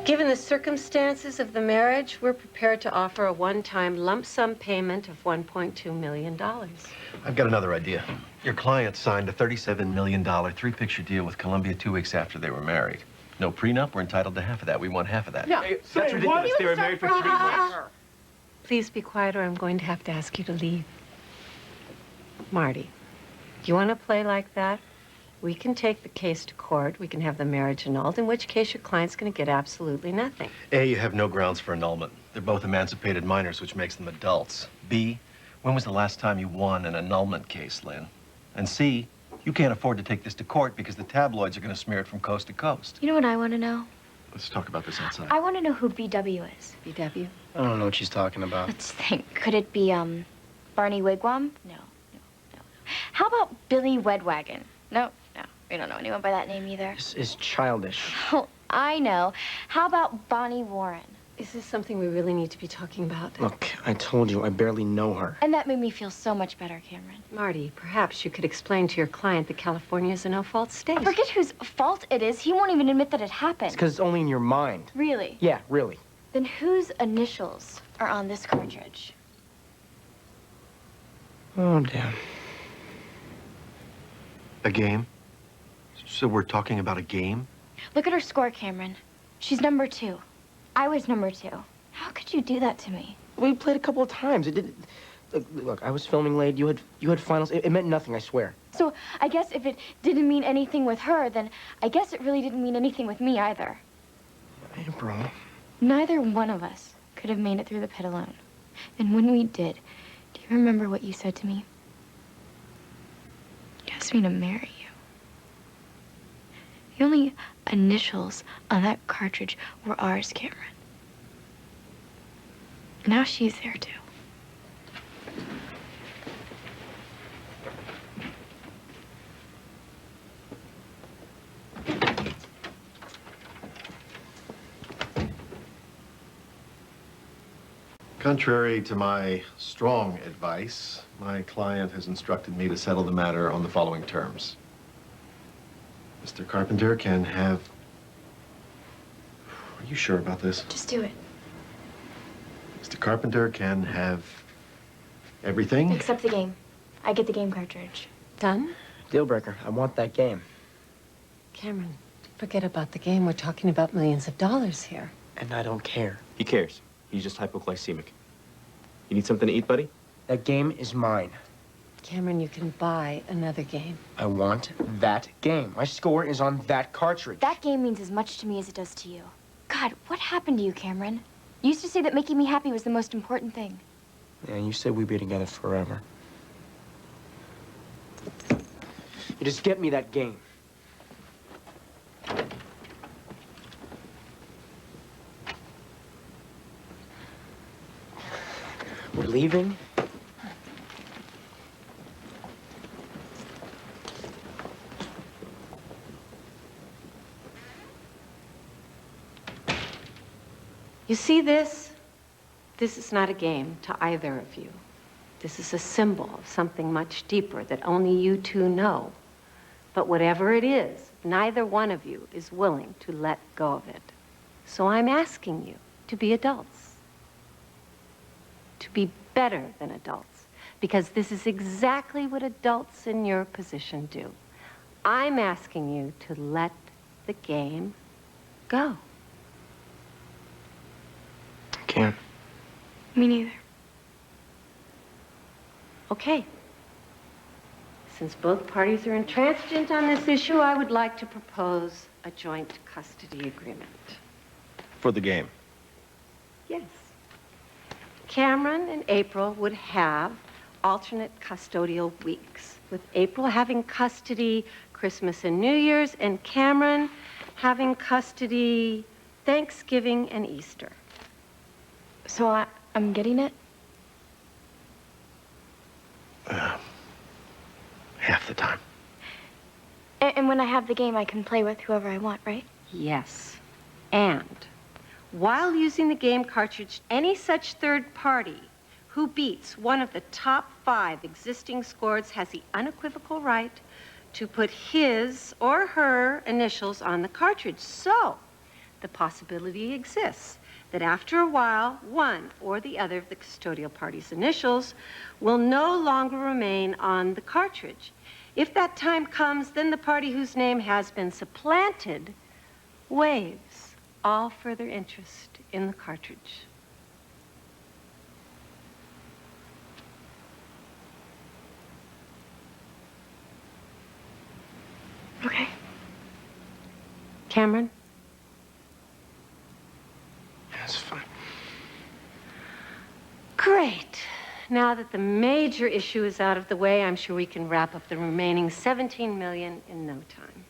Given the circumstances of the marriage, we're prepared to offer a one-time lump sum payment of $1.2 million. I've got another idea. Your client signed a $37 million three-picture deal with Columbia 2 weeks after they were married. No prenup, we're entitled to half of that. We want half of that. No, That's ridiculous. They were married for 3 months. Please be quiet or I'm going to have to ask you to leave. Marty, do you want to play like that? We can take the case to court. We can have the marriage annulled, in which case your client's going to get absolutely nothing. A, you have no grounds for annulment. They're both emancipated minors, which makes them adults. B, when was the last time you won an annulment case, Lynn? And C, you can't afford to take this to court because the tabloids are going to smear it from coast to coast. You know what I want to know? Let's talk about this outside. I want to know who BW is. BW? I don't know what she's talking about. Let's think. Could it be, Barney Wigwam? No. How about Billy Wedwagon? No. We don't know anyone by that name either. This is childish. Oh, I know. How about Bonnie Warren? Is this something we really need to be talking about? Look, I told you, I barely know her. And that made me feel so much better, Cameron. Marty, perhaps you could explain to your client that California is a no-fault state. Forget whose fault it is. He won't even admit that it happened. It's because it's only in your mind. Really? Yeah, really. Then whose initials are on this cartridge? Oh, damn. A game? So we're talking about a game? Look at her score, Cameron. She's number 2. I was number 2. How could you do that to me? We played a couple of times. It didn't... Look, I was filming late. You had finals. It meant nothing, I swear. So I guess if it didn't mean anything with her, then I guess it really didn't mean anything with me either. Hey, bro. Neither one of us could have made it through the pit alone. And when we did, do you remember what you said to me? You asked me to marry you. The only initials on that cartridge were ours, Cameron. Now she's there, too. Contrary to my strong advice, my client has instructed me to settle the matter on the following terms. Mr. Carpenter can have... Are you sure about this? Just do it. Mr. Carpenter can have everything. Except the game. I get the game cartridge. Done? Deal breaker. I want that game. Cameron, forget about the game. We're talking about millions of dollars here. And I don't care. He cares. He's just hypoglycemic. You need something to eat, buddy? That game is mine. Cameron, you can buy another game. I want that game. My score is on that cartridge. That game means as much to me as it does to you. God, what happened to you, Cameron? You used to say that making me happy was the most important thing. Yeah, you said we'd be together forever. You just get me that game. We're leaving? You see this? This is not a game to either of you. This is a symbol of something much deeper that only you two know. But whatever it is, neither one of you is willing to let go of it. So I'm asking you to be adults. To be better than adults. Because this is exactly what adults in your position do. I'm asking you to let the game go. Can't. Me neither. Okay. Since both parties are intransigent on this issue, I would like to propose a joint custody agreement. For the game. Yes. Cameron and April would have alternate custodial weeks, with April having custody Christmas and New Year's, and Cameron having custody Thanksgiving and Easter. So I'm getting it? Half the time. And when I have the game, I can play with whoever I want, right? Yes. And while using the game cartridge, any such third party who beats one of the top 5 existing scores has the unequivocal right to put his or her initials on the cartridge. So the possibility exists that after a while, one or the other of the custodial party's initials will no longer remain on the cartridge. If that time comes, then the party whose name has been supplanted waives all further interest in the cartridge. Okay. Cameron? That's fine. Great. Now that the major issue is out of the way, I'm sure we can wrap up the remaining 17 million in no time.